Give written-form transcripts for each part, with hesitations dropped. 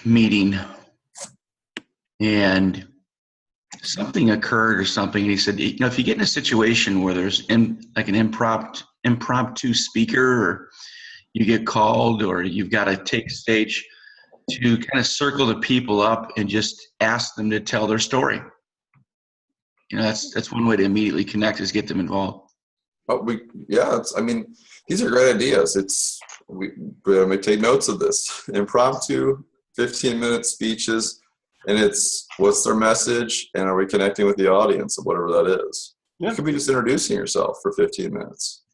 meeting, and something occurred or something. And he said, if you get in a situation where there's like an impromptu speaker, or you get called, or you've got to take stage, to kind of circle the people up and just ask them to tell their story. That's one way to immediately connect, is get them involved. These are great ideas. We may take notes of this. Impromptu 15-minute speeches, and it's what's their message, and are we connecting with the audience of whatever that is. Yeah. You could be just introducing yourself for 15 minutes.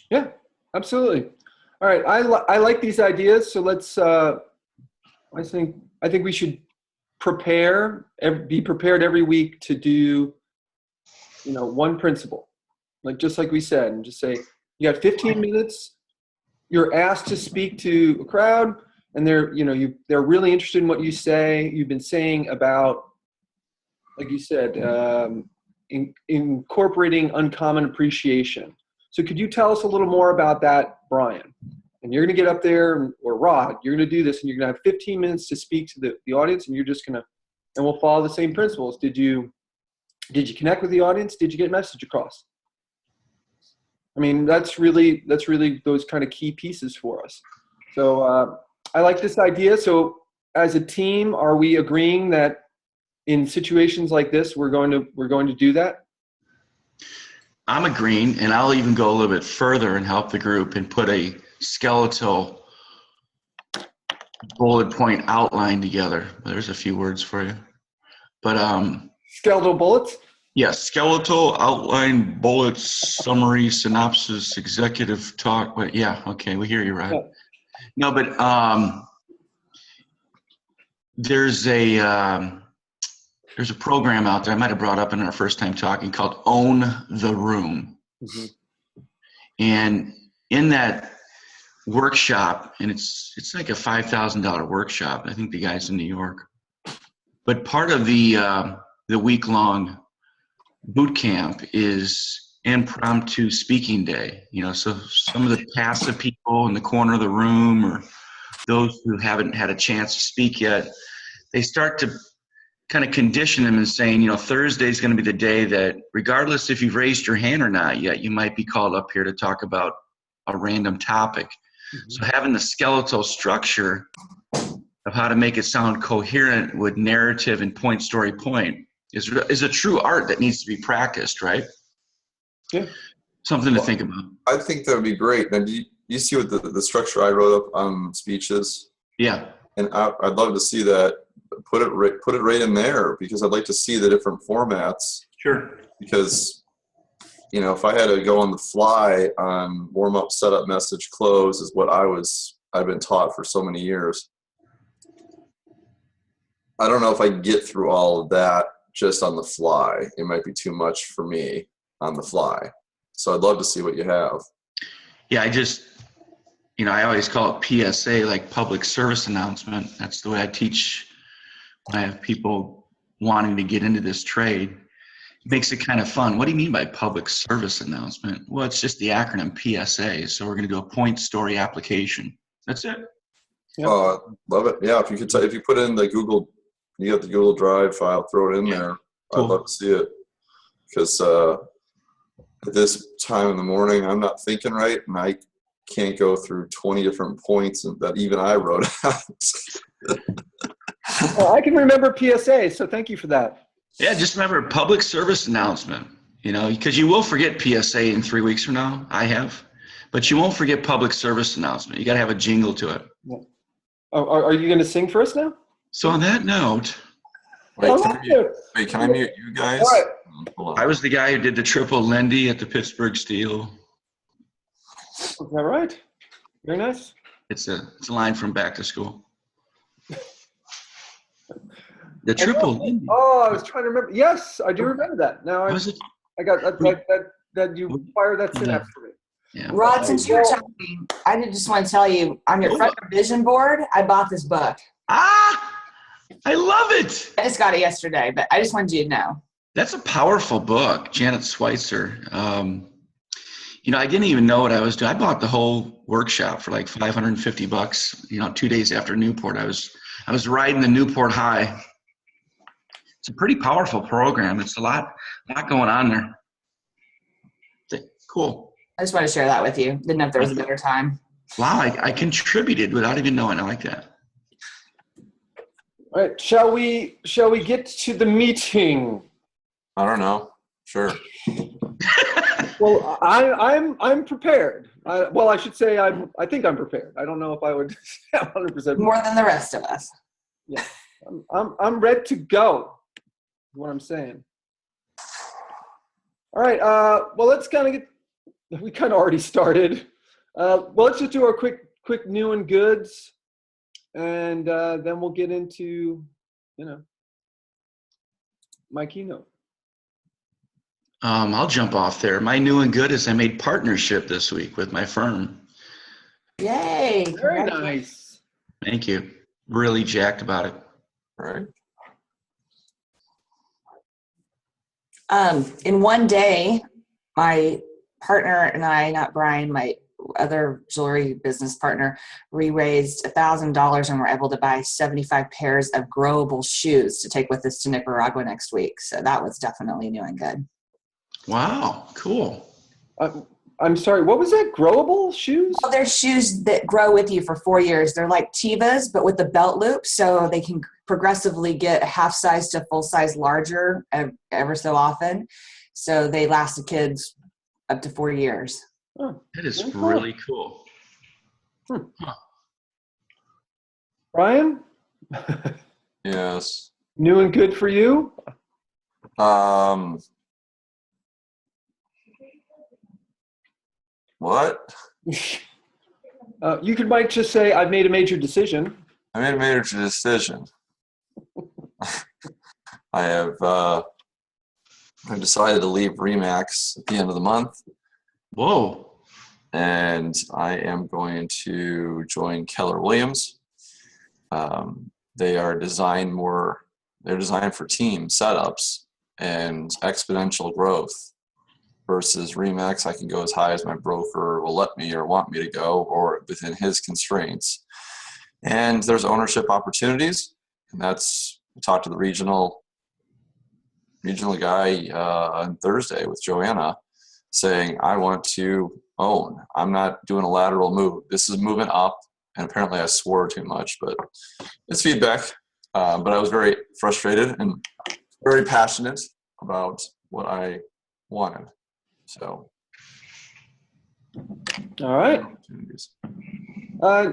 Yeah, absolutely. All right, I like these ideas. So let's. I think we should be prepared every week to do, one principle, just like we said, and just say you got 15 minutes. You're asked to speak to a crowd, and they're really interested in what you say. You've been saying about, like you said, incorporating uncommon appreciation. So could you tell us a little more about that, Brian? And you're going to get up there, or Rod, you're going to do this, and you're going to have 15 minutes to speak to the audience, and you're just going to, and we'll follow the same principles. Did you connect with the audience? Did you get message across? I mean, that's really those kind of key pieces for us. So I like this idea. So as a team, are we agreeing that in situations like this, we're going to do that? I'm agreeing, and I'll even go a little bit further and help the group and put a skeletal bullet point outline together. There's a few words for you, but skeletal bullets. Yes, skeletal outline, bullets, summary, synopsis, executive talk. But yeah, okay, we hear you, right? Yeah. No, but there's a program out there I might have brought up in our first time talking called Own the Room. Mm-hmm. And in that workshop, and it's like a $5,000 workshop. I think the guy's in New York. But part of the week-long boot camp is impromptu speaking day. So some of the passive people in the corner of the room, or those who haven't had a chance to speak yet, they start to kind of condition them and saying, Thursday is going to be the day that, regardless if you've raised your hand or not yet, you might be called up here to talk about a random topic. Mm-hmm. So having the skeletal structure of how to make it sound coherent with narrative and point, story, point is a true art that needs to be practiced, right? Yeah. Something to think about. I think that would be great. Now, do you see what the structure I wrote up on speeches? Yeah. And I'd love to see that. Put it right in there, because I'd like to see the different formats. Sure. Because, if I had to go on the fly on warm up, setup, message, close is what I've been taught for so many years. I don't know if I can get through all of that just on the fly. It might be too much for me on the fly. So I'd love to see what you have. Yeah, I always call it PSA, like public service announcement. That's the way I teach when I have people wanting to get into this trade. It makes it kind of fun. What do you mean by public service announcement? Well, it's just the acronym PSA. So we're going to do a point, story, application. That's it. Yep. Love it. Yeah, if you put in the Google, you got the Google Drive file, throw it in there. Cool. I'd love to see it, because at this time in the morning, I'm not thinking right, and I can't go through 20 different points that even I wrote out. Well, I can remember PSA, so thank you for that. Yeah, just remember public service announcement, because you will forget PSA in 3 weeks from now. I have. But you won't forget public service announcement. You got to have a jingle to it. Yeah. Oh, are you going to sing for us now? So on that note. Can I mute you guys? All right. I was the guy who did the triple Lindy at the Pittsburgh Steel. Is that right? Very nice. It's a line from Back to School. The triple Lindy. Oh, I was trying to remember. Yes, I do remember that. Now I got that you fired that synapse for me. Yeah. Rod, since you're talking, I just want to tell you, on your front vision board, I bought this book. I love it. I just got it yesterday, but I just wanted you to know. That's a powerful book, Janet Schweitzer. I didn't even know what I was doing. I bought the whole workshop for like $550. 2 days after Newport, I was riding the Newport high. It's a pretty powerful program. It's a lot going on there. Cool. I just want to share that with you. Didn't know if there was a better time. Wow, I contributed without even knowing. I like that. All right, shall we get to the meeting? I don't know. Sure. Well, I'm prepared. I should say I think I'm prepared. I don't know if I would say 100%. More than the rest of us. Yeah, I'm ready to go. Is what I'm saying. All right. Well, let's kind of we kind of already started. Well, let's just do our quick new and goods, and then we'll get into my keynote. I'll jump off there. My new and good is I made partnership this week with my firm. Yay! Very nice. Thank you. Really jacked about it. All right. In one day, my partner and I, not Brian, my other jewelry business partner, we raised $1,000 and were able to buy 75 pairs of growable shoes to take with us to Nicaragua next week. So that was definitely new and good. Wow, cool. I'm sorry, what was that? Growable shoes? Well, they're shoes that grow with you for 4 years. They're like Tevas, but with the belt loop, so they can progressively get half size to full size larger ever so often. So they last the kids up to 4 years. Oh, That is really cool. Huh. Brian? Yes. New and good for you? What? You might just say, I've made a major decision. I made a major decision. I have decided to leave Remax at the end of the month. Whoa. And I am going to join Keller Williams. They're designed for team setups and exponential growth. Versus Remax, I can go as high as my broker will let me or want me to go, or within his constraints. And there's ownership opportunities, and I talked to the regional guy on Thursday with Joanna, saying I want to own. I'm not doing a lateral move. This is moving up, and apparently I swore too much, but it's feedback. But I was very frustrated and very passionate about what I wanted. So, all right.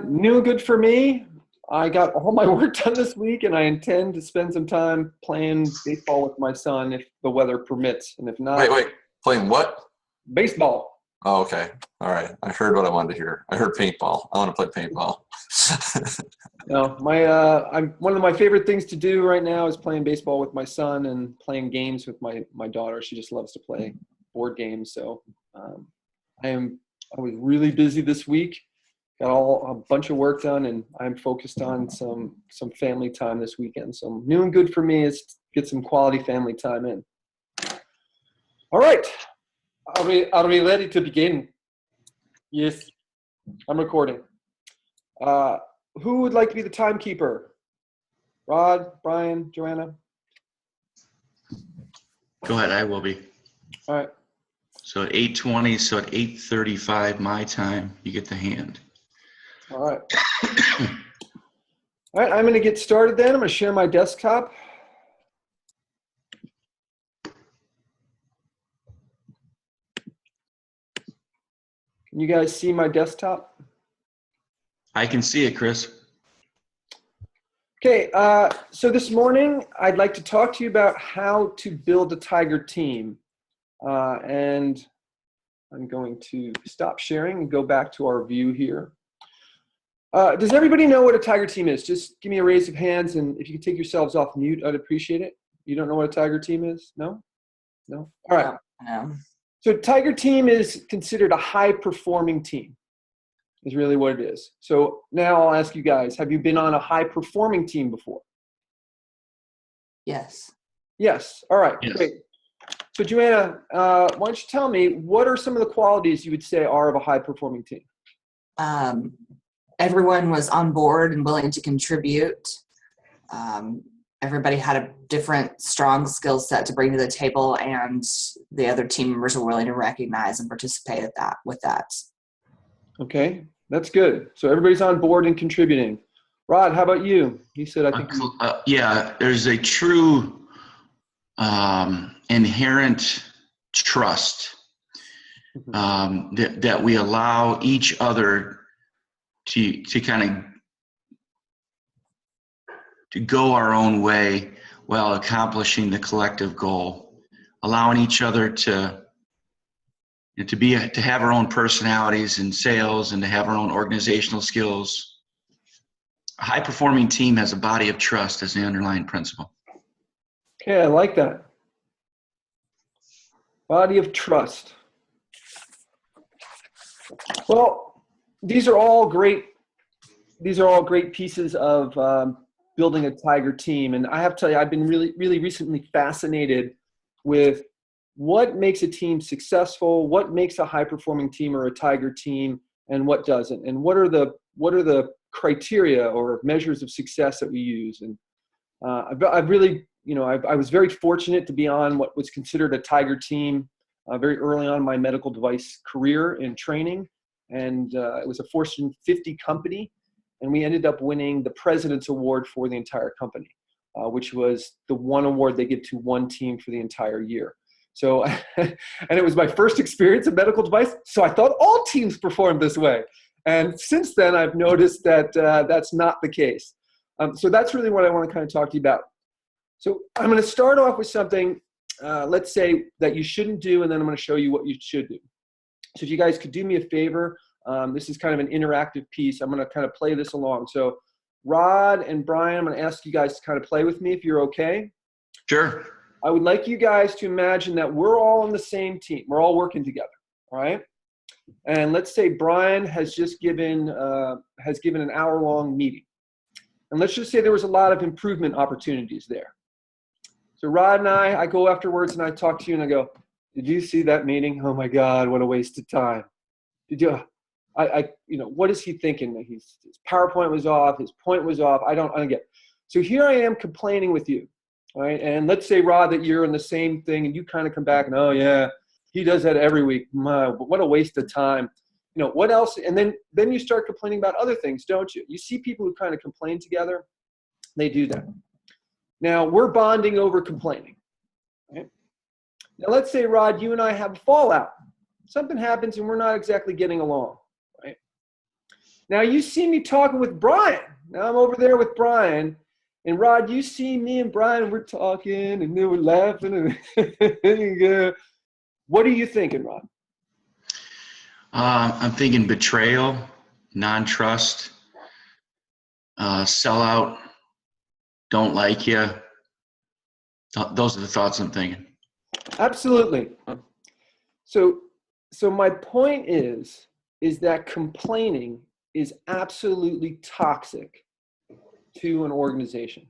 New and good for me. I got all my work done this week, and I intend to spend some time playing baseball with my son if the weather permits. And if not, wait, playing what? Baseball. Oh, okay. All right. I heard what I wanted to hear. I heard paintball. I want to play paintball. No, one of my favorite things to do right now is playing baseball with my son and playing games with my daughter. She just loves to play board games. So I was really busy this week, got a bunch of work done, and I'm focused on some family time this weekend. So new and good for me is to get some quality family time in. All right. Are we ready to begin? Yes, I'm recording. Who would like to be the timekeeper? Rod, Brian, Joanna? Go ahead, I will be. All right. So at 8:20, so at 8:35 my time, you get the hand. All right. All right, I'm going to get started then. I'm going to share my desktop. Can you guys see my desktop? I can see it, Chris. Okay, so this morning I'd like to talk to you about how to build a Tiger team. And I'm going to stop sharing and go back to our view here. Does everybody know what a Tiger team is? Just give me a raise of hands, and if you could take yourselves off mute, I'd appreciate it. You don't know what a Tiger team is? No? No? All right. No. So Tiger team is considered a high-performing team, is really what it is. So now I'll ask you guys, have you been on a high-performing team before? Yes. Yes. All right. Yes. Great. So Joanna, why don't you tell me, what are some of the qualities you would say are of a high-performing team? Everyone was on board and willing to contribute. Everybody had a different strong skill set to bring to the table, and the other team members were willing to recognize and participate with that. Okay, that's good. So everybody's on board and contributing. Rod, how about you? You said, I think. Yeah, there's a true inherent trust that we allow each other to kind of to go our own way while accomplishing the collective goal, allowing each other to have our own personalities in sales and to have our own organizational skills. A high-performing team has a body of trust as the underlying principle. Okay, I like that. Body of trust. Well, these are all great pieces of building a Tiger team. And I have to tell you, I've been really recently fascinated with what makes a team successful, what makes a high-performing team or a Tiger team, and what doesn't, and what are the criteria or measures of success that we use. And I've really, I was very fortunate to be on what was considered a Tiger team very early on in my medical device career and training. And it was a Fortune 50 company. And we ended up winning the President's Award for the entire company, which was the one award they give to one team for the entire year. So, and it was my first experience in medical device, so I thought all teams performed this way. And since then, I've noticed that that's not the case. So that's really what I want to kind of talk to you about. So I'm going to start off with something, let's say, that you shouldn't do, and then I'm going to show you what you should do. So if you guys could do me a favor, this is kind of an interactive piece. I'm going to kind of play this along. So Rod and Brian, I'm going to ask you guys to kind of play with me if you're okay. Sure. I would like you guys to imagine that we're all on the same team. We're all working together, all right? And let's say Brian has just given an hour-long meeting. And let's just say there was a lot of improvement opportunities there. So Rod and I go afterwards and I talk to you and I go, did you see that meeting? Oh my God, what a waste of time. Did you, what is he thinking? His PowerPoint was off, his point was off. I don't get it. So here I am complaining with you, all right? And let's say, Rod, that you're in the same thing and you kind of come back and, oh yeah, he does that every week. What a waste of time. What else? And then you start complaining about other things, don't you? You see people who kind of complain together. They do that. Now, we're bonding over complaining. Right? Now, let's say, Rod, you and I have a fallout. Something happens and we're not exactly getting along. Right? Now, you see me talking with Brian. Now, I'm over there with Brian. And, Rod, you see me and Brian, we're talking and then we're laughing. And what are you thinking, Rod? I'm thinking betrayal, non-trust, sellout, don't like you. Those are the thoughts I'm thinking. Absolutely. So my point is that complaining is absolutely toxic to an organization.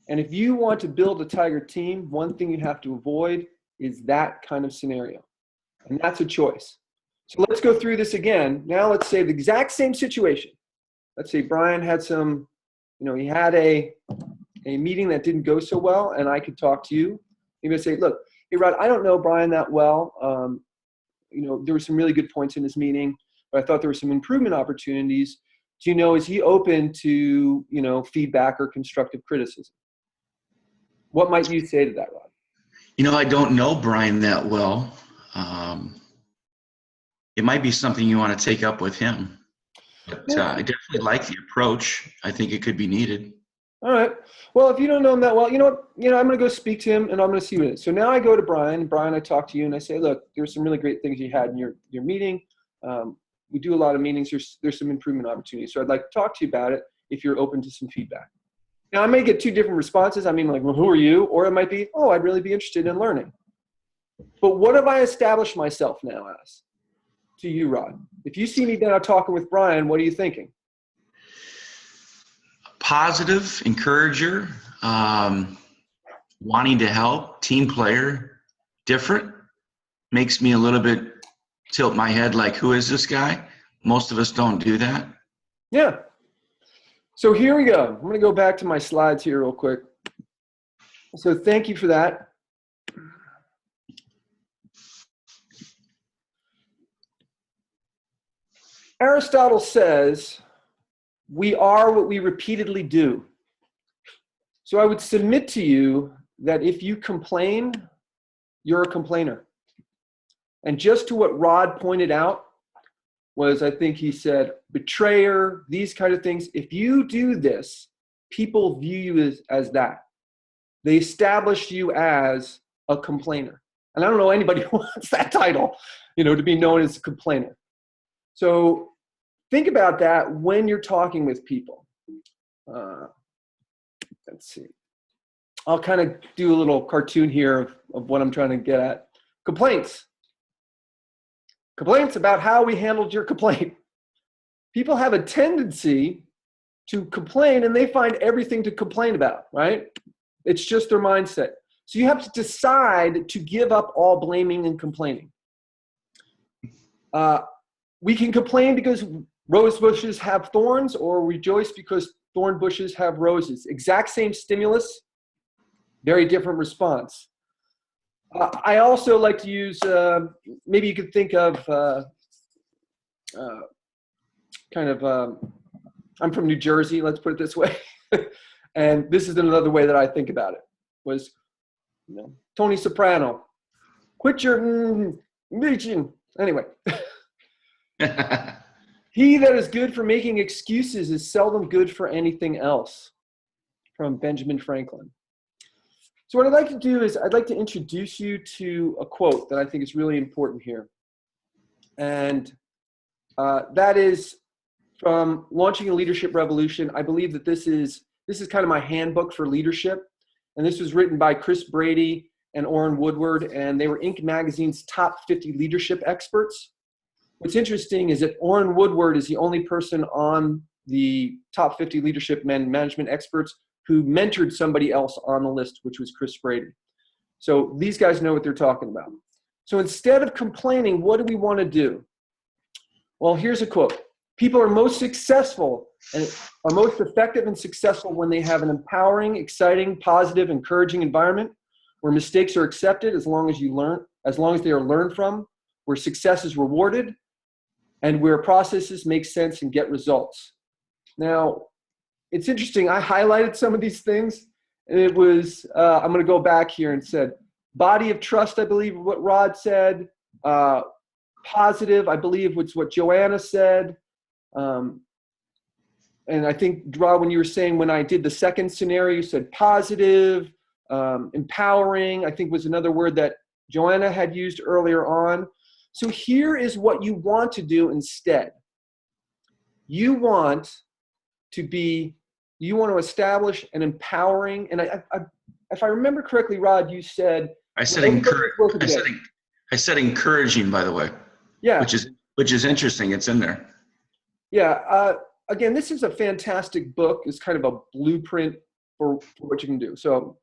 And if you want to build a Tiger team, one thing you have to avoid is that kind of scenario. And that's a choice. So let's go through this again. Now let's say the exact same situation. Let's say Brian had he had a meeting that didn't go so well, and I could talk to you. You're going to say, look, hey, Rod, I don't know Brian that well. There were some really good points in this meeting, but I thought there were some improvement opportunities. Do you know, is he open to, feedback or constructive criticism? What might you say to that, Rod? I don't know Brian that well. It might be something you want to take up with him. But I definitely like the approach. I think it could be needed. All right. Well, if you don't know him that well, you know what? I'm going to go speak to him, and I'm going to see what it is. So now I go to Brian. Brian, I talk to you, and I say, look, there's some really great things you had in your meeting. We do a lot of meetings. There's some improvement opportunities. So I'd like to talk to you about it if you're open to some feedback. Now, I may get two different responses. I mean, like, well, who are you? Or it might be, oh, I'd really be interested in learning. But what have I established myself now as to you, Rod? If you see me now talking with Brian, what are you thinking? Positive, encourager, wanting to help, team player, different, makes me a little bit tilt my head like, who is this guy? Most of us don't do that. Yeah. So here we go. I'm going to go back to my slides here real quick. So thank you for that. Aristotle says, we are what we repeatedly do. So I would submit to you that if you complain, you're a complainer. And just to what Rod pointed out was, I think he said, betrayer, these kind of things. If you do this, people view you as that. They establish you as a complainer. And I don't know anybody who wants that title, to be known as a complainer. So think about that when you're talking with people. Let's see. I'll kind of do a little cartoon here of what I'm trying to get at. Complaints. Complaints about how we handled your complaint. People have a tendency to complain, and they find everything to complain about, right? It's just their mindset. So you have to decide to give up all blaming and complaining. We can complain because rose bushes have thorns, or rejoice because thorn bushes have roses. Exact same stimulus, very different response. I also like to use, maybe you could think of I'm from New Jersey, let's put it this way. And this is another way that I think about it, was Tony Soprano. Quit your bitching. Anyway. He that is good for making excuses is seldom good for anything else. From Benjamin Franklin. So what I'd like to do is I'd like to introduce you to a quote that I think is really important here. And that is from Launching a Leadership Revolution. I believe that this is kind of my handbook for leadership. And this was written by Chris Brady and Orrin Woodward, and they were Inc. magazine's top 50 leadership experts. What's interesting is that Orrin Woodward is the only person on the top 50 leadership management experts who mentored somebody else on the list, which was Chris Brady. So these guys know what they're talking about. So instead of complaining, what do we want to do? Well, here's a quote. People are most successful and are most effective and successful when they have an empowering, exciting, positive, encouraging environment where mistakes are accepted as long as they are learned from, where success is rewarded, and where processes make sense and get results. Now, it's interesting. I highlighted some of these things, and it was, I'm going to go back here and said, body of trust, I believe what Rod said. Positive, I believe was what Joanna said. And I think, Rod, when you were saying, when I did the second scenario, you said positive, empowering, I think was another word that Joanna had used earlier on. So here is what you want to do instead. You want to establish an empowering, and if I remember correctly, Rod, you said I said encouraging, by the way. Yeah. Which is interesting. It's in there. Yeah. Again, this is a fantastic book. It's kind of a blueprint for what you can do. So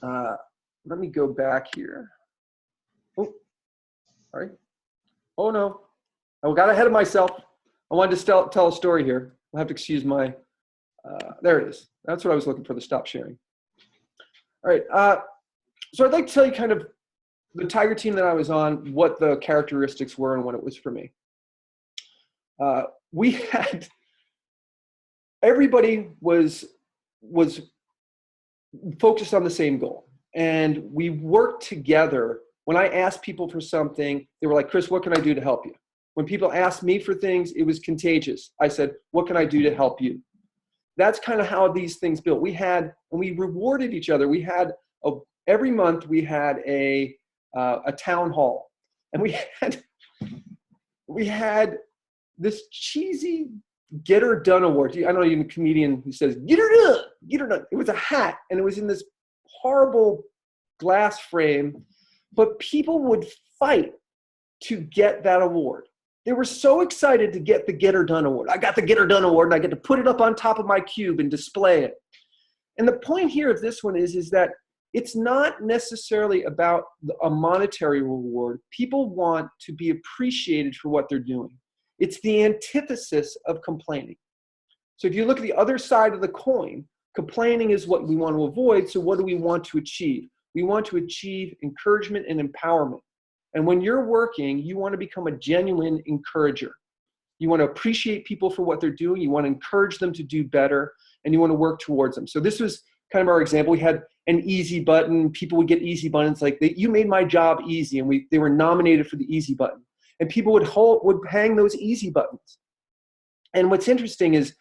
let me go back here. Oh, sorry. Oh no, I got ahead of myself. I wanted to tell a story here. I'll have to excuse my, there it is. That's what I was looking for, the stop sharing. All right, so I'd like to tell you kind of the Tiger team that I was on, what the characteristics were and what it was for me. We had, everybody was focused on the same goal. And we worked together. When I asked people for something, they were like, Chris, what can I do to help you? When people asked me for things, it was contagious. I said, what can I do to help you? That's kind of how these things built. We rewarded each other. We had every month we had a town hall, and we had this cheesy get her done award. I know you're a comedian who says get her done, get her done. It was a hat, and it was in this horrible glass frame, but people would fight to get that award. They were so excited to get the Get Her Done Award. I got the Get Her Done Award, and I get to put it up on top of my cube and display it. And the point here of this one is that it's not necessarily about a monetary reward. People want to be appreciated for what they're doing. It's the antithesis of complaining. So if you look at the other side of the coin, complaining is what we want to avoid. So what do we want to achieve? We want to achieve encouragement and empowerment. And when you're working, you want to become a genuine encourager. You want to appreciate people for what they're doing. You want to encourage them to do better, and you want to work towards them. So this was kind of our example. We had an easy button. People would get easy buttons like, you made my job easy, and they were nominated for the easy button. And people would hang those easy buttons. And what's interesting is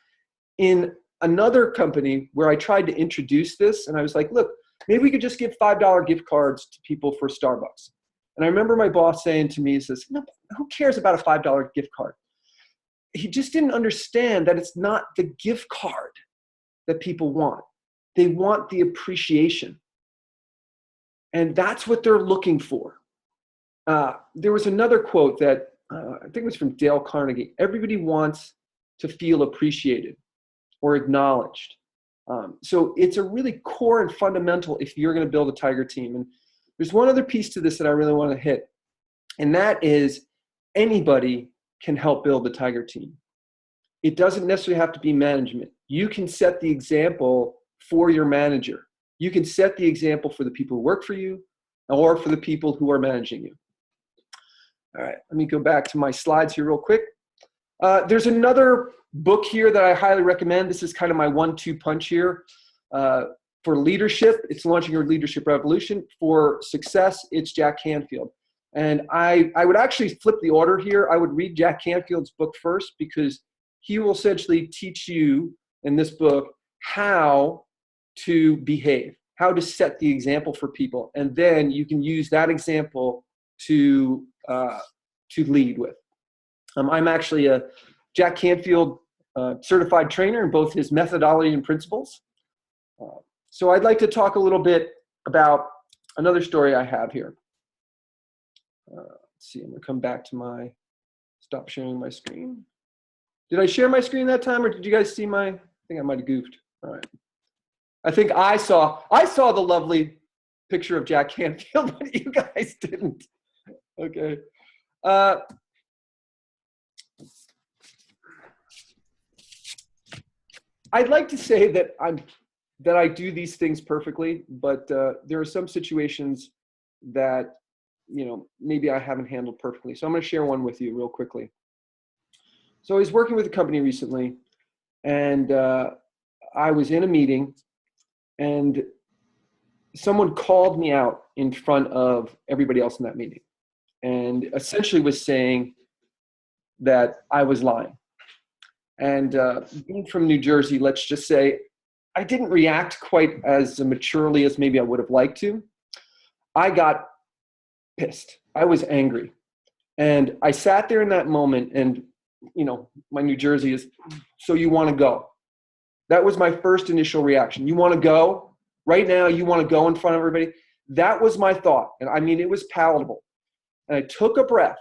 in another company where I tried to introduce this, and I was like, look, maybe we could just give $5 gift cards to people for Starbucks. And I remember my boss saying to me, he says, no, who cares about a $5 gift card? He just didn't understand that it's not the gift card that people want. They want the appreciation. And that's what they're looking for. There was another quote that I think it was from Dale Carnegie. Everybody wants to feel appreciated or acknowledged. So it's a really core and fundamental if you're going to build a Tiger team. And there's one other piece to this that I really want to hit, and that is anybody can help build the Tiger team. It doesn't necessarily have to be management. You can set the example for your manager. You can set the example for the people who work for you or for the people who are managing you. All right, let me go back to my slides here real quick. There's another book here that I highly recommend. This is kind of my 1-2 punch here. For leadership, it's Launching Your Leadership Revolution. For success, it's Jack Canfield. And I would actually flip the order here. I would read Jack Canfield's book first because he will essentially teach you in this book how to behave, how to set the example for people. And then you can use that example to lead with. I'm actually a Jack Canfield certified trainer in both his methodology and principles. So I'd like to talk a little bit about another story I have here. Let's see, I'm gonna come back to stop sharing my screen. Did I share my screen that time, or did you guys see I think I might have goofed. All right. I think I saw the lovely picture of Jack Canfield, but you guys didn't. Okay. I'd like to say that I do these things perfectly, but there are some situations that, maybe I haven't handled perfectly. So I'm going to share one with you real quickly. So I was working with a company recently, and I was in a meeting, and someone called me out in front of everybody else in that meeting, and essentially was saying that I was lying. And being from New Jersey, let's just say, I didn't react quite as maturely as maybe I would have liked to. I got pissed. I was angry. And I sat there in that moment, and, my New Jersey is, so you want to go? That was my first initial reaction. You want to go? Right now, you want to go in front of everybody? That was my thought. And I mean, it was palatable. And I took a breath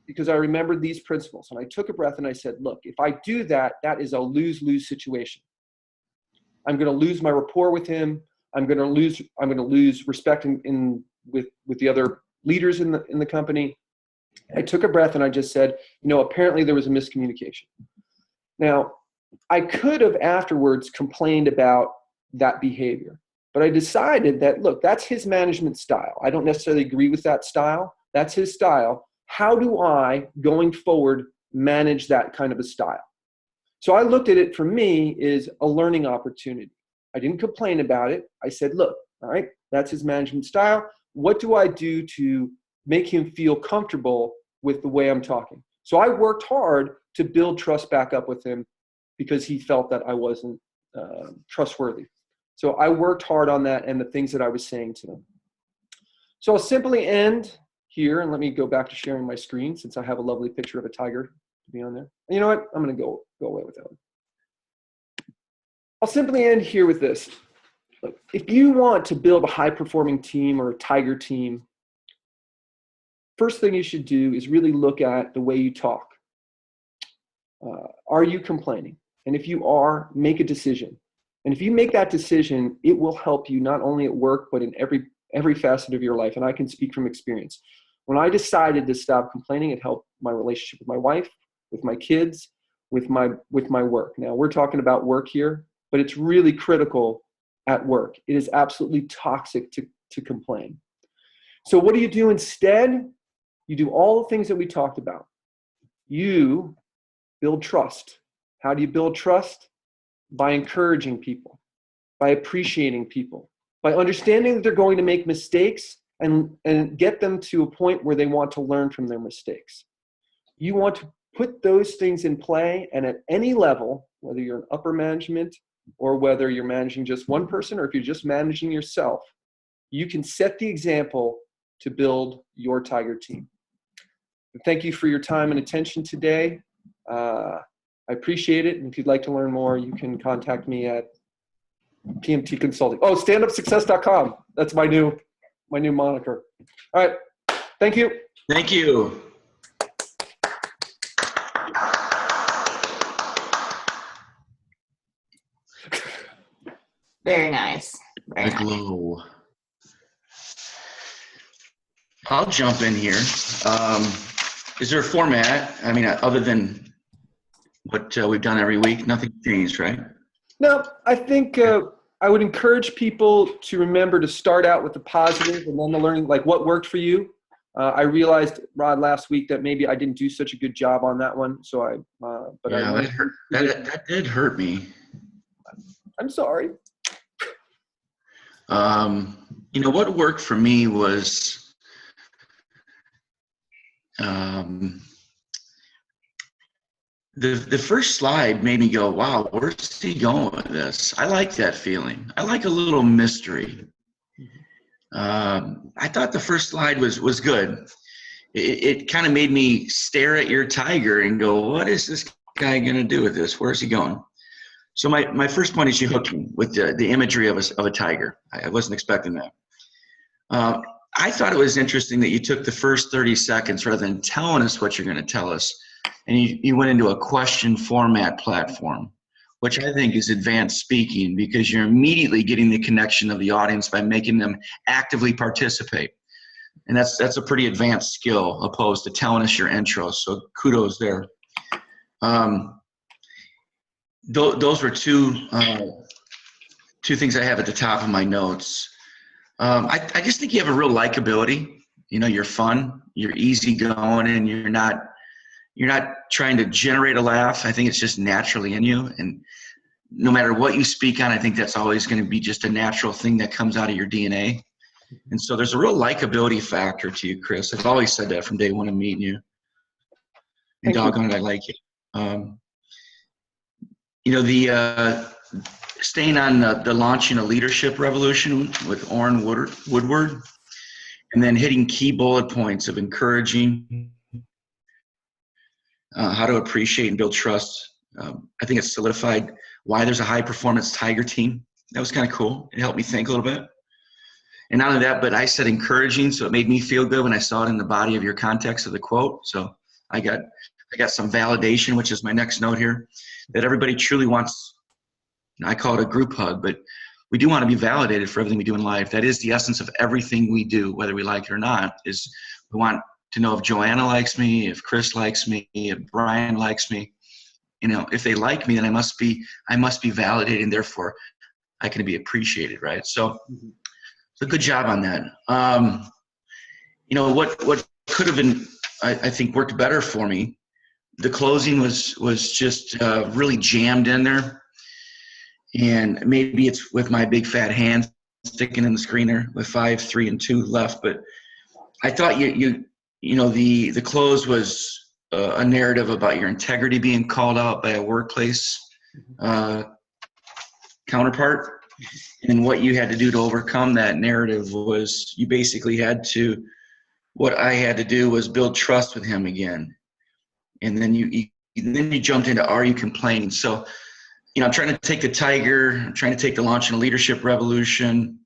because I remembered these principles. And I took a breath and I said, look, if I do that, that is a lose-lose situation. I'm going to lose my rapport with him. I'm going to lose respect with the other leaders in the company. I took a breath and I just said, apparently there was a miscommunication. Now, I could have afterwards complained about that behavior, but I decided that, look, that's his management style. I don't necessarily agree with that style. That's his style. How do I, going forward, manage that kind of a style? So I looked at it, for me, is a learning opportunity. I didn't complain about it. I said, look, all right, that's his management style. What do I do to make him feel comfortable with the way I'm talking? So I worked hard to build trust back up with him because he felt that I wasn't trustworthy. So I worked hard on that and the things that I was saying to him. So I'll simply end here, and let me go back to sharing my screen since I have a lovely picture of a tiger to be on there. And you know what? I'm going to go away with that one. I'll simply end here with this. Look, if you want to build a high-performing team or a tiger team, first thing you should do is really look at the way you talk. Are you complaining? And if you are, make a decision. And if you make that decision, it will help you not only at work, but in every facet of your life. And I can speak from experience. When I decided to stop complaining, it helped my relationship with my wife, with my kids, with my work. Now, we're talking about work here, but it's really critical at work. It is absolutely toxic to complain. So what do you do instead? You do all the things that we talked about. You build trust. How do you build trust? By encouraging people, by appreciating people, by understanding that they're going to make mistakes and get them to a point where they want to learn from their mistakes. You want to put those things in play, and at any level, whether you're in upper management or whether you're managing just one person or if you're just managing yourself, you can set the example to build your Tiger team. Thank you for your time and attention today. I appreciate it. And if you'd like to learn more, you can contact me at PMT Consulting. Oh, standupsuccess.com. That's my new moniker. All right. Thank you. Thank you. Very nice. Very nice. Glow. I'll jump in here. Is there a format? I mean, other than what we've done every week, nothing changed, right? No, I think I would encourage people to remember to start out with the positive and then to learn like what worked for you. I realized, Rod, last week that maybe I didn't do such a good job on that one. So that did hurt me. I'm sorry. What worked for me was the first slide made me go, wow, where's he going with this? I like that feeling. I like a little mystery. I thought the first slide was good. It kind of made me stare at your tiger and go, what is this guy going to do with this? Where's he going? So my first point is you hooked me with the imagery of a tiger. I wasn't expecting that. I thought it was interesting that you took the first 30 seconds rather than telling us what you're going to tell us, and you went into a question format platform, which I think is advanced speaking because you're immediately getting the connection of the audience by making them actively participate. And that's a pretty advanced skill opposed to telling us your intro. So kudos there. Those were two things I have at the top of my notes. I just think you have a real likability. You're fun, you're easygoing, and you're not trying to generate a laugh. I think it's just naturally in you. And no matter what you speak on, I think that's always going to be just a natural thing that comes out of your DNA. And so there's a real likability factor to you, Chris. I've always said that from day one of meeting you. And doggone it, I like it. Staying on the launching a leadership revolution with Orrin Woodward, and then hitting key bullet points of encouraging, how to appreciate and build trust. I think it's solidified why there's a high performance Tiger team. That was kind of cool. It helped me think a little bit. And not only that, but I said encouraging, so it made me feel good when I saw it in the body of your context of the quote. So I got some validation, which is my next note here, that everybody truly wants. I call it a group hug, but we do want to be validated for everything we do in life. That is the essence of everything we do, whether we like it or not, is we want to know if Joanna likes me, if Chris likes me, if Brian likes me. If they like me, then I must be validated, and therefore I can be appreciated, right? So good job on that. What could have been, I think, worked better for me, the closing was just really jammed in there. And maybe it's with my big fat hands sticking in the screener with 5, 3, and 2 left. But I thought the close was a narrative about your integrity being called out by a workplace counterpart. And what you had to do to overcome that narrative was what I had to do was build trust with him again. And then you jumped into, are you complaining? So, I'm trying to take the tiger. I'm trying to take the launch in a leadership revolution.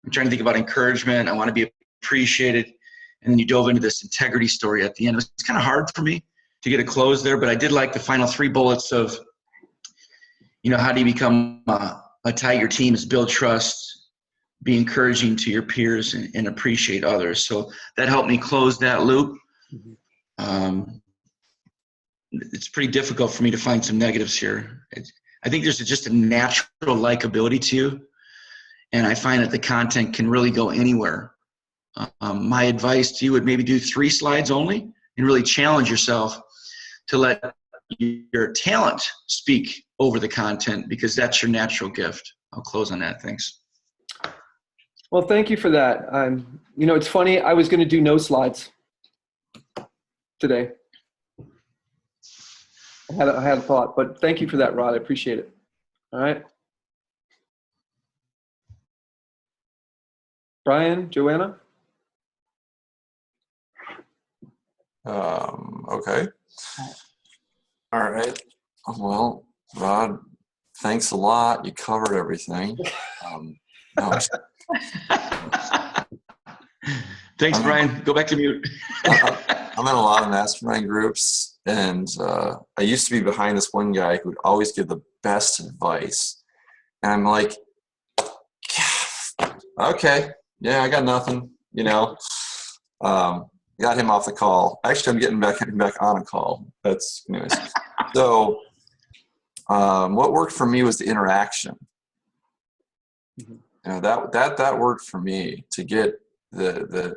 I'm trying to think about encouragement. I want to be appreciated. And then you dove into this integrity story at the end. It was kind of hard for me to get a close there, but I did like the final 3 bullets of, how do you become tie your teams, build trust, be encouraging to your peers, and appreciate others. So that helped me close that loop. It's pretty difficult for me to find some negatives here. I think there's just a natural likability to you, and I find that the content can really go anywhere. My advice to you would maybe do 3 slides only and really challenge yourself to let your talent speak over the content, because that's your natural gift. I'll close on that. Thanks. Well, thank you for that. It's funny. I was going to do no slides today. I had a thought, but thank you for that, Rod. I appreciate it. All right. Brian, Joanna? Okay. All right. Well, Rod, thanks a lot. You covered everything. No, Thanks, Brian. Go back to mute. I'm in a lot of mastermind groups, and I used to be behind this one guy who would always give the best advice. And I'm like, okay, yeah, I got nothing, got him off the call. Actually, I'm getting back on a call. That's anyways. So what worked for me was the interaction. That worked for me to get the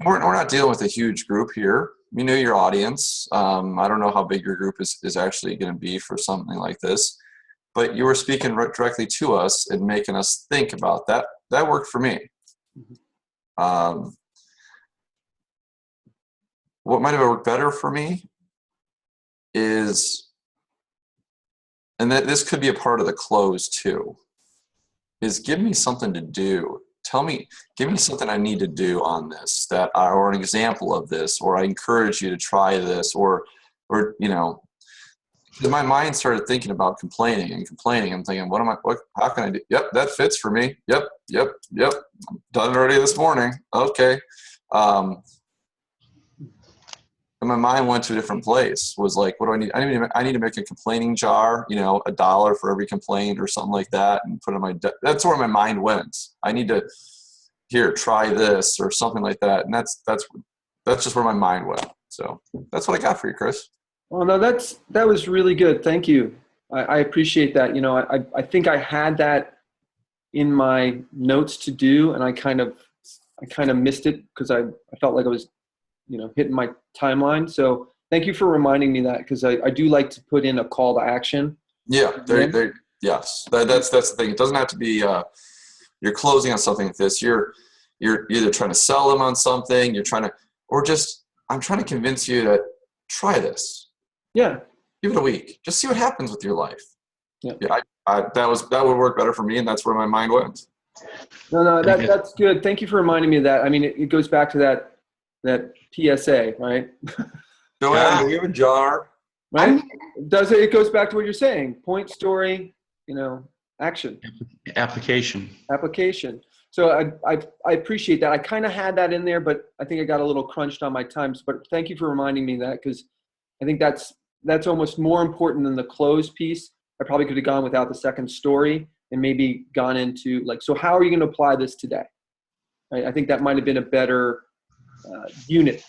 we're not dealing with a huge group here. You know your audience. I don't know how big your group is actually going to be for something like this, but you were speaking directly to us and making us think about that. That worked for me. What might have worked better for me is, and that this could be a part of the close too, is give me something to do. Give me something I need to do on this, or an example of this, or I encourage you to try this, or my mind started thinking about complaining. I'm thinking, how can I do? Yep, that fits for me. Yep. Done it already this morning. Okay. And my mind went to a different place. Was like, what do I need? I need to make a complaining jar, $1 for every complaint or something like that, and put it on that's where my mind went. I need to try this or something like that. And that's just where my mind went. So that's what I got for you, Chris. Well, no, that was really good. Thank you. I appreciate that. I think I had that in my notes to do, and I kind of missed it because I felt like I was, hitting my timeline. So thank you for reminding me that, because I do like to put in a call to action. Yeah, yes. That's the thing. It doesn't have to be you're closing on something like this. You're either trying to sell them on something, I'm trying to convince you to try this. Yeah. Give it a week. Just see what happens with your life. Yeah. That would work better for me, and that's where my mind went. No, that's good. Thank you for reminding me of that. I mean, it goes back to that PSA, right? Joanne, do we have a jar? Right? It goes back to what you're saying. Point, story, action. Application. So I appreciate that. I kind of had that in there, but I think I got a little crunched on my times. But thank you for reminding me of that, because I think that's almost more important than the close piece. I probably could have gone without the second story and maybe gone into so how are you going to apply this today? Right? I think that might have been a better unit,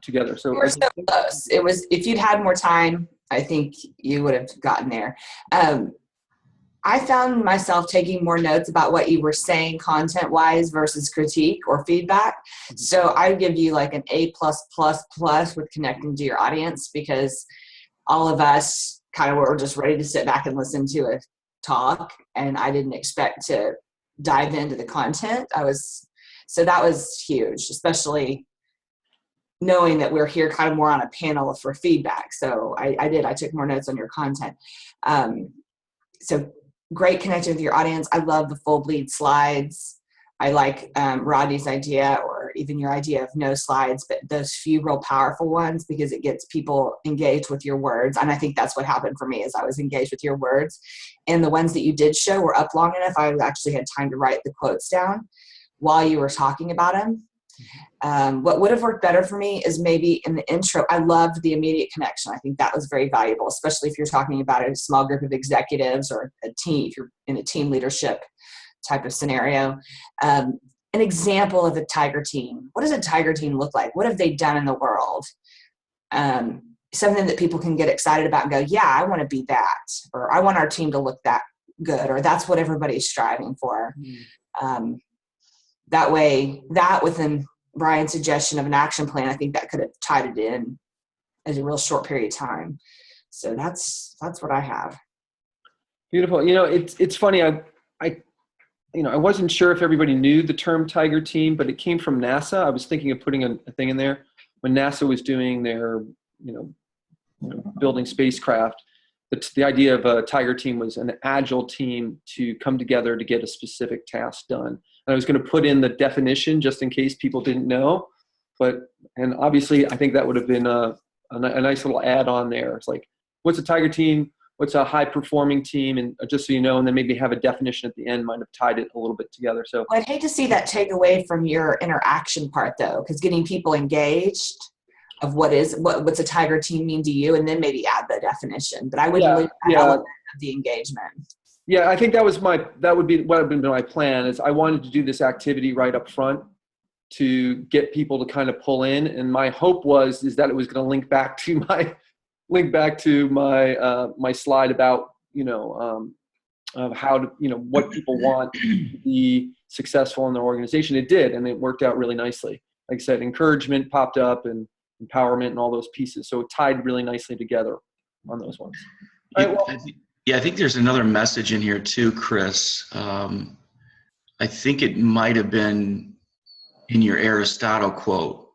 together. So we're so close. It was, if you'd had more time, I think you would have gotten there. I found myself taking more notes about what you were saying content-wise versus critique or feedback. So I would give you like an A+++ with connecting to your audience, because all of us kind of were just ready to sit back and listen to a talk, and I didn't expect to dive into the content. So that was huge, especially knowing that we're here kind of more on a panel for feedback. So I took more notes on your content. So great connecting with your audience. I love the full bleed slides. I like Rodney's idea, or even your idea of no slides, but those few real powerful ones, because it gets people engaged with your words. And I think that's what happened for me, is I was engaged with your words. And the ones that you did show were up long enough. I actually had time to write the quotes down while you were talking about them. What would have worked better for me is maybe in the intro. I loved the immediate connection. I think that was very valuable, especially if you're talking about a small group of executives or a team, if you're in a team leadership type of scenario. An example of a tiger team. What does a tiger team look like? What have they done in the world? Something that people can get excited about and go, yeah, I want to be that, or I want our team to look that good, or that's what everybody's striving for. That way, that within Brian's suggestion of an action plan, I think that could have tied it in as a real short period of time. So that's what I have. Beautiful. It's funny. I wasn't sure if everybody knew the term Tiger Team, but it came from NASA. I was thinking of putting a thing in there when NASA was doing their, building spacecraft. The idea of a Tiger Team was an agile team to come together to get a specific task done. And I was going to put in the definition just in case people didn't know, and obviously I think that would have been a nice little add-on there. It's like, what's a Tiger Team? What's a high-performing team? And just so you know, and then maybe have a definition at the end might have tied it a little bit together. So I'd hate to see that take away from your interaction part, though, because getting people engaged of what's a Tiger Team mean to you, and then maybe add the definition. But I would leave that element of the engagement. Yeah, I think that would be what had been my plan. Is I wanted to do this activity right up front to get people to kind of pull in, and my hope is that it was going to link back to my slide about of how to what people want to be successful in their organization. It did, and it worked out really nicely. Like I said, encouragement popped up and empowerment and all those pieces, so it tied really nicely together on those ones. I think there's another message in here too, Chris. I think it might have been in your Aristotle quote.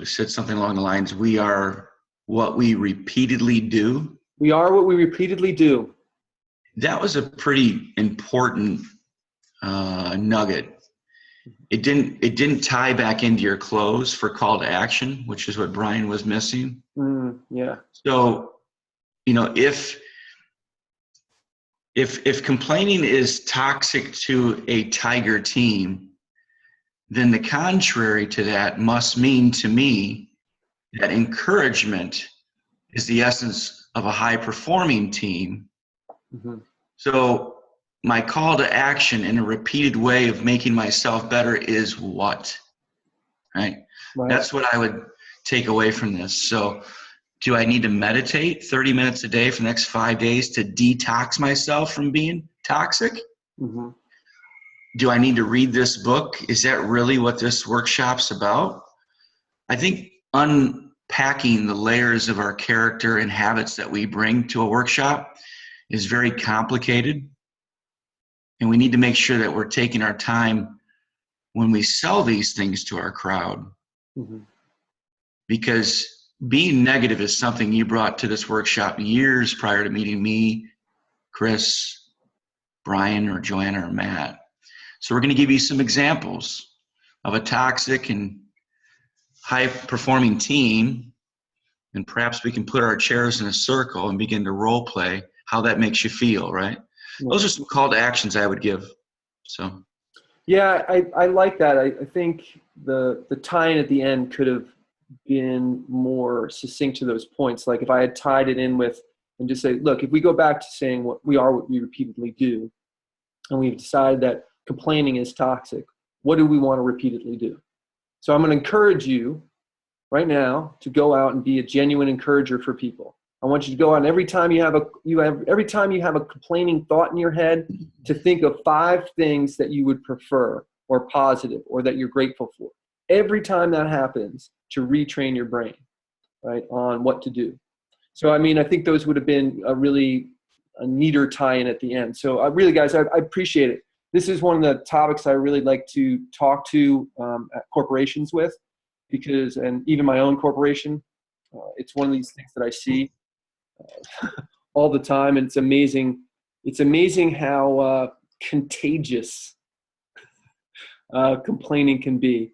Said something along the lines, we are what we repeatedly do. We are what we repeatedly do. That was a pretty important nugget. It didn't tie back into your close for call to action, which is what Brian was missing. Yeah. So, if complaining is toxic to a Tiger team, then the contrary to that must mean to me that encouragement is the essence of a high-performing team. So my call to action in a repeated way of making myself better is what? Right? That's what I would take away from this. So do I need to meditate 30 minutes a day for the next 5 days to detox myself from being toxic? Do I need to read this book? Is that really what this workshop's about? I think unpacking the layers of our character and habits that we bring to a workshop is very complicated. And we need to make sure that we're taking our time when we sell these things to our crowd. Because being negative is something you brought to this workshop years prior to meeting me, Chris, Brian, or Joanna, or Matt. So we're going to give you some examples of a toxic and high-performing team, and perhaps we can put our chairs in a circle and begin to role play how that makes you feel, right? Those are some call to actions I would give. So, yeah, I like that. I think the tie-in at the end could have been more succinct to those points. Like if I had tied it in with and just say, look, if we go back to saying what we repeatedly do, and we've decided that complaining is toxic, what do we want to repeatedly do? So I'm going to encourage you right now to go out and be a genuine encourager for people. I want you to go out and every time you have a complaining thought in your head, to think of 5 things that you would prefer or positive or that you're grateful for. Every time that happens, to retrain your brain, right, on what to do. So, I think those would have been a neater tie-in at the end. So really, guys, I appreciate it. This is one of the topics I really like to talk to corporations with, and even my own corporation, it's one of these things that I see all the time, and it's amazing. It's amazing how contagious complaining can be,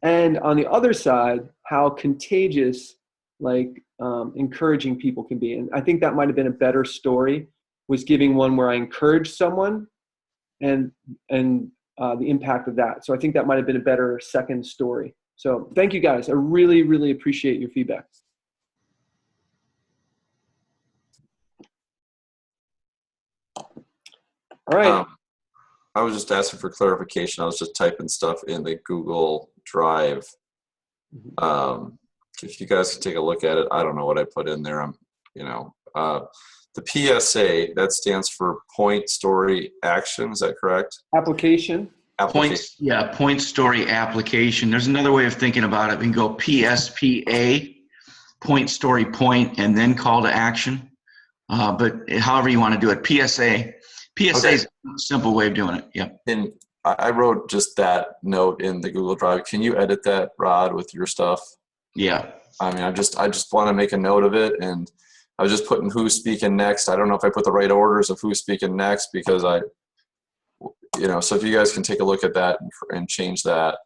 and on the other side, how contagious encouraging people can be. And I think that might have been a better story, was giving one where I encouraged someone and the impact of that. So I think that might have been a better second story. So thank you guys. I really, really appreciate your feedback. All right. I was just asking for clarification. I was just typing stuff in the Google Drive. If you guys can take a look at it, I don't know what I put in there. The PSA, that stands for Point Story Action. Is that correct? Application. Point Story Application. There's another way of thinking about it. We can go PSPA, Point Story Point, and then call to action. But however you want to do it, PSA is a simple way of doing it. Yep. And I wrote just that note in the Google Drive. Can you edit that, Rod, with your stuff? Yeah. I mean, I just want to make a note of it, and I was just putting who's speaking next. I don't know if I put the right orders of who's speaking next because so if you guys can take a look at that and change that.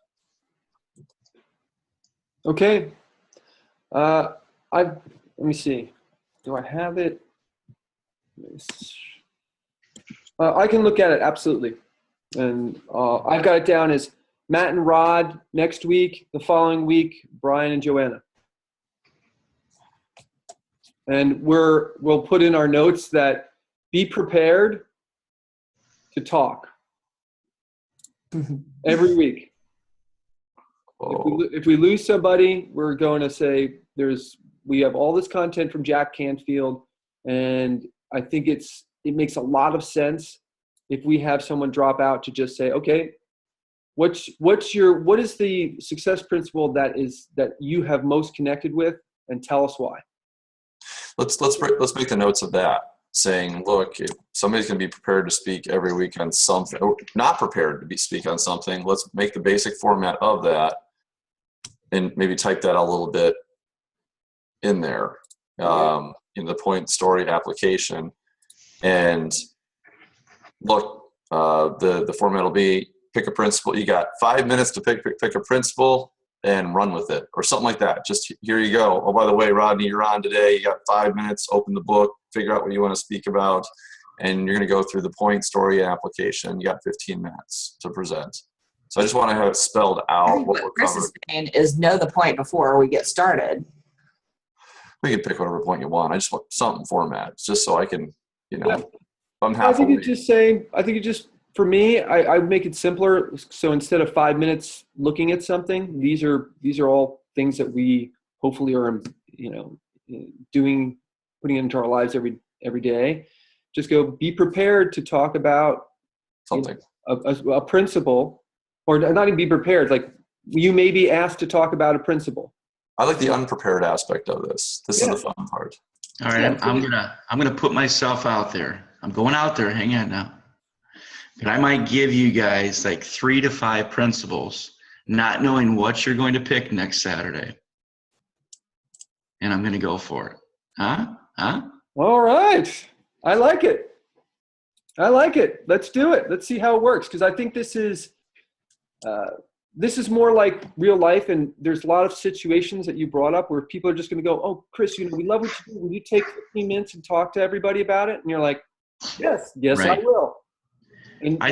Okay. Let me see. Do I have it? I can look at it, absolutely. And I've got it down as Matt and Rod next week, the following week, Brian and Joanna. And we'll put in our notes that be prepared to talk every week. If we lose somebody, we're going to say we have all this content from Jack Canfield, and I think it makes a lot of sense if we have someone drop out to just say, okay, what is the success principle that you have most connected with, and tell us why. Let's make the notes of that, saying, look, if somebody's going to be prepared to speak every week on something, or not prepared to speak on something, let's make the basic format of that, and maybe type that a little bit in there, in the Point Story Application. And look, the format will be pick a principle. You got 5 minutes to pick a principle and run with it, or something like that. Just here you go. Oh, by the way, Rodney, you're on today. You got 5 minutes. Open the book, figure out what you want to speak about, and you're going to go through the Point Story Application. You got 15 minutes to present. So I just want to have it spelled out. What Chris is saying is know the point before we get started. We can pick whatever point you want. I just want something format, just so I can, Yeah. I'm I think it just for me, I would make it simpler. So instead of 5 minutes looking at something, these are all things that we hopefully are, putting into our lives every day. Just go be prepared to talk about something, a principle, or not even be prepared. Like you may be asked to talk about a principle. I like the unprepared aspect of this. This is the fun part. All right, I'm gonna put myself out there. I'm going out there. Hang on now. But I might give you guys like 3 to 5 principles, not knowing what you're going to pick next Saturday. And I'm going to go for it. Huh? All right. I like it. Let's do it. Let's see how it works. Because I think this is more like real life. And there's a lot of situations that you brought up where people are just going to go, oh, Chris, we love what you do. Will you take 15 minutes and talk to everybody about it? And you're like, yes, right. I will. And I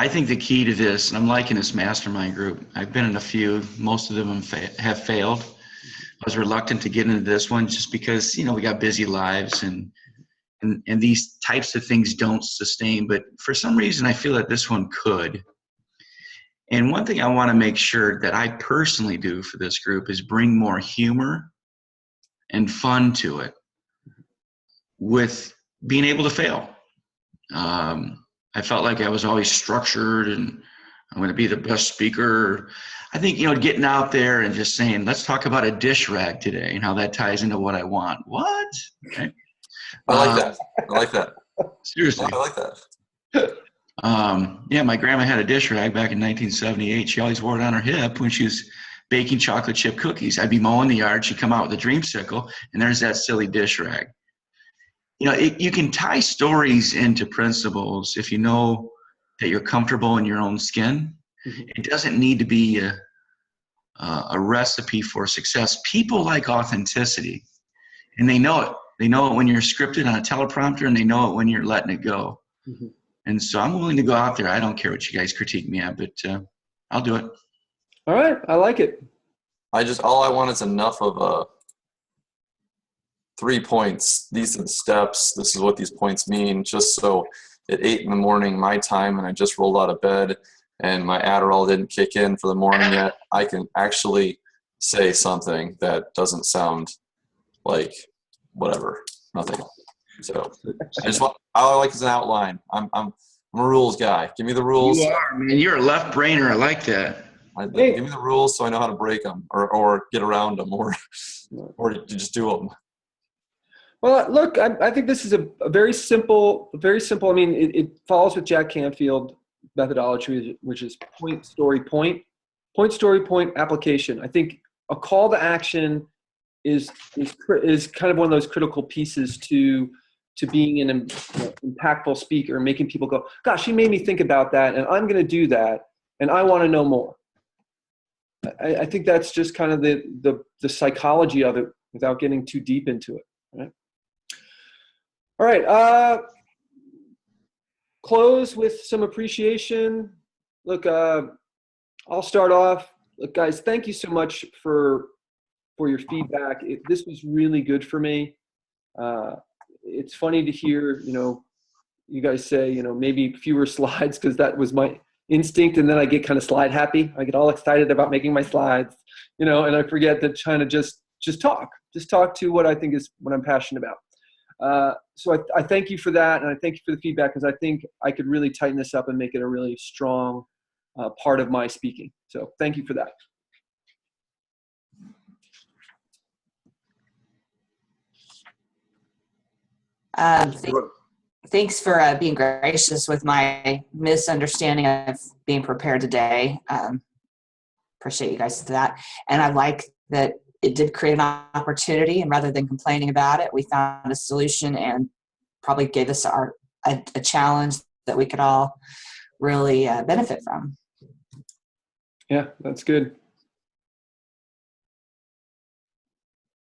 think the key to this, and I'm liking this mastermind group. I've been in a few. Most of them have failed. I was reluctant to get into this one just because, we got busy lives and these types of things don't sustain. But for some reason, I feel that this one could. And one thing I want to make sure that I personally do for this group is bring more humor and fun to it with being able to fail. I felt like I was always structured and I'm going to be the best speaker. I think, getting out there and just saying, let's talk about a dish rag today and how that ties into what I want. What? Okay. I like that. Seriously. I like that. My grandma had a dish rag back in 1978. She always wore it on her hip when she was baking chocolate chip cookies. I'd be mowing the yard. She'd come out with a dreamsicle and there's that silly dish rag. You can tie stories into principles if you know that you're comfortable in your own skin. Mm-hmm. It doesn't need to be a recipe for success. People like authenticity, and they know it. They know it when you're scripted on a teleprompter, and they know it when you're letting it go. Mm-hmm. And so I'm willing to go out there. I don't care what you guys critique me at, but I'll do it. All right. I like it. All I want is enough of 3 points. These are the steps. This is what these points mean. Just so at 8 a.m. my time, and I just rolled out of bed, and my Adderall didn't kick in for the morning yet, I can actually say something that doesn't sound like whatever, nothing. So all I like is an outline. I'm a rules guy. Give me the rules. You are, man. You're a left brainer. I like that. Give me the rules so I know how to break them or get around them or to just do them. Well, look, I think this is a very simple. I mean, it follows with Jack Canfield methodology, which is point, story, point application. I think a call to action is kind of one of those critical pieces to being an impactful speaker, making people go, gosh, he made me think about that, and I'm going to do that, and I want to know more. I think that's just kind of the psychology of it without getting too deep into it. Right? All right. Close with some appreciation. Look, I'll start off. Look, guys, thank you so much for your feedback. This was really good for me. It's funny to hear, you guys say, maybe fewer slides, because that was my instinct, and then I get kind of slide happy. I get all excited about making my slides, and I forget that trying to just talk to what I think is what I'm passionate about. So I thank you for that, and I thank you for the feedback, because I think I could really tighten this up and make it a really strong part of my speaking. So thank you for that. Thanks for being gracious with my misunderstanding of being prepared today. Appreciate you guys for that. And I like that it did create an opportunity, and rather than complaining about it, we found a solution and probably gave us a challenge that we could all really benefit from. Yeah, that's good.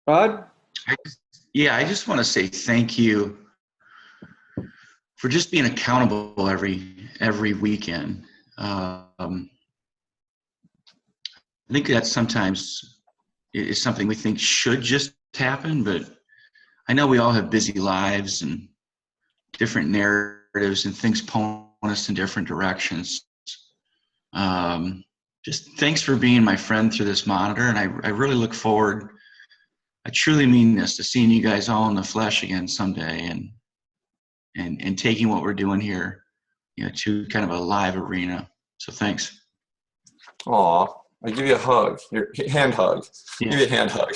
Rod? I just want to say thank you for just being accountable every weekend. I think that sometimes is something we think should just happen, but I know we all have busy lives and different narratives and things pulling us in different directions. Just thanks for being my friend through this monitor, and I really look forward, I truly mean this, to seeing you guys all in the flesh again someday, and taking what we're doing here, to kind of a live arena. So thanks. Aw, I give you a hug. Your hand hug. Yeah. Give you a hand hug.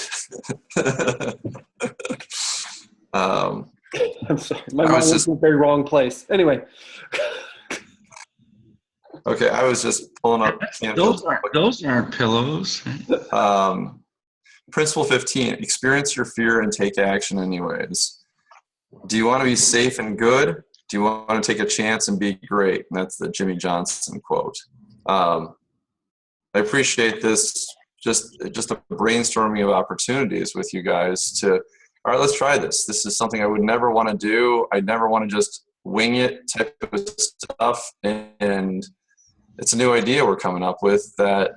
I'm sorry. My mind was in the very wrong place. Anyway. Okay, I was just pulling up. Those aren't pillows. Principle 15, experience your fear and take action anyways. Do you want to be safe and good? Do you want to take a chance and be great? And that's the Jimmy Johnson quote. I appreciate this, just a brainstorming of opportunities with you guys to, all right, let's try this. This is something I would never want to do. I'd never want to just wing it type of stuff. And it's a new idea we're coming up with that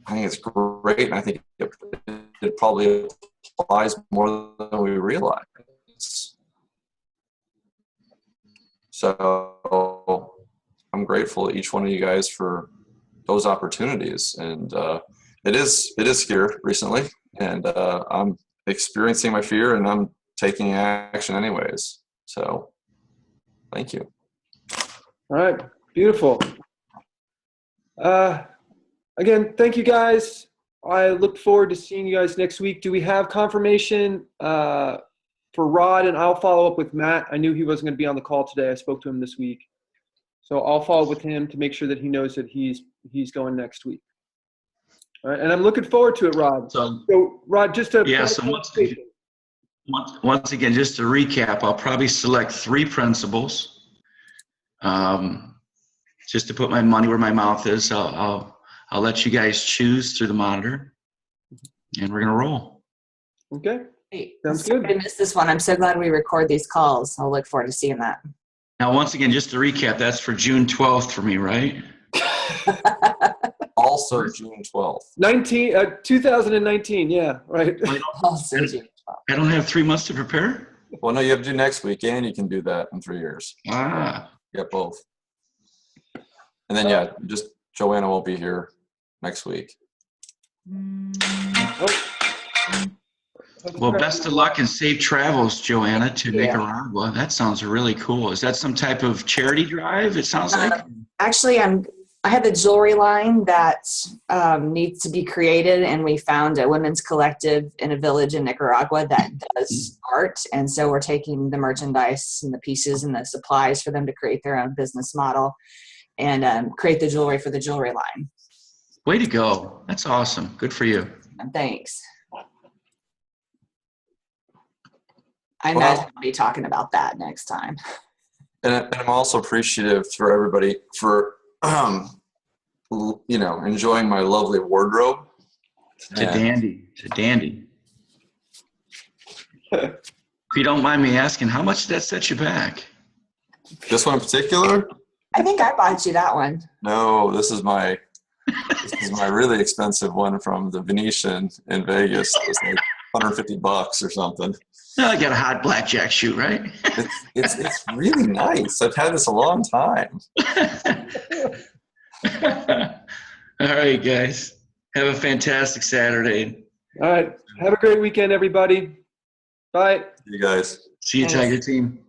I think it's great. And I think it probably applies more than we realize. So I'm grateful to each one of you guys for those opportunities. And it is scary recently, and I'm experiencing my fear, and I'm taking action anyways. So thank you. All right. Beautiful. Again, thank you guys. I look forward to seeing you guys next week. Do we have confirmation for Rod? And I'll follow up with Matt. I knew he wasn't going to be on the call today. I spoke to him this week. So I'll follow up with him to make sure that he knows that he's going next week. All right. And I'm looking forward to it, Rod. So Rod, just to once again, just to recap, I'll probably select 3 principles. Just to put my money where my mouth is. I'll let you guys choose through the monitor, and we're gonna roll. Okay. Hey, sounds good. I missed this one. I'm so glad we record these calls. I'll look forward to seeing that. Now, once again, just to recap, that's for June 12th for me, right? Also June 12th. 2019. Yeah, right. Also, June 12th. I don't have 3 months to prepare? Well, no, you have to do next week, and you can do that in 3 years. Ah. You get both. And then, yeah, just Joanna won't be here next week. Well, best of luck and safe travels, Joanna, to Yeah. Nicaragua. That sounds really cool. Is that some type of charity drive, it sounds like? Actually, I have a jewelry line that needs to be created, and we found a women's collective in a village in Nicaragua that does art, and so we're taking the merchandise and the pieces and the supplies for them to create their own business model and create the jewelry for the jewelry line. Way to go. That's awesome. Good for you. And thanks. I imagine I'll be talking about that next time. And I'm also appreciative for everybody for, enjoying my lovely wardrobe. It's a dandy. It's a dandy. If you don't mind me asking, how much did that set you back? This one in particular? I think I bought you that one. No, this is my really expensive one from the Venetian in Vegas. It was like $150 or something. No, I got a hot blackjack shoot, right? It's really nice. I've had this a long time. All right, guys. Have a fantastic Saturday. All right. Have a great weekend, everybody. Bye. You guys. See you, Tiger Team.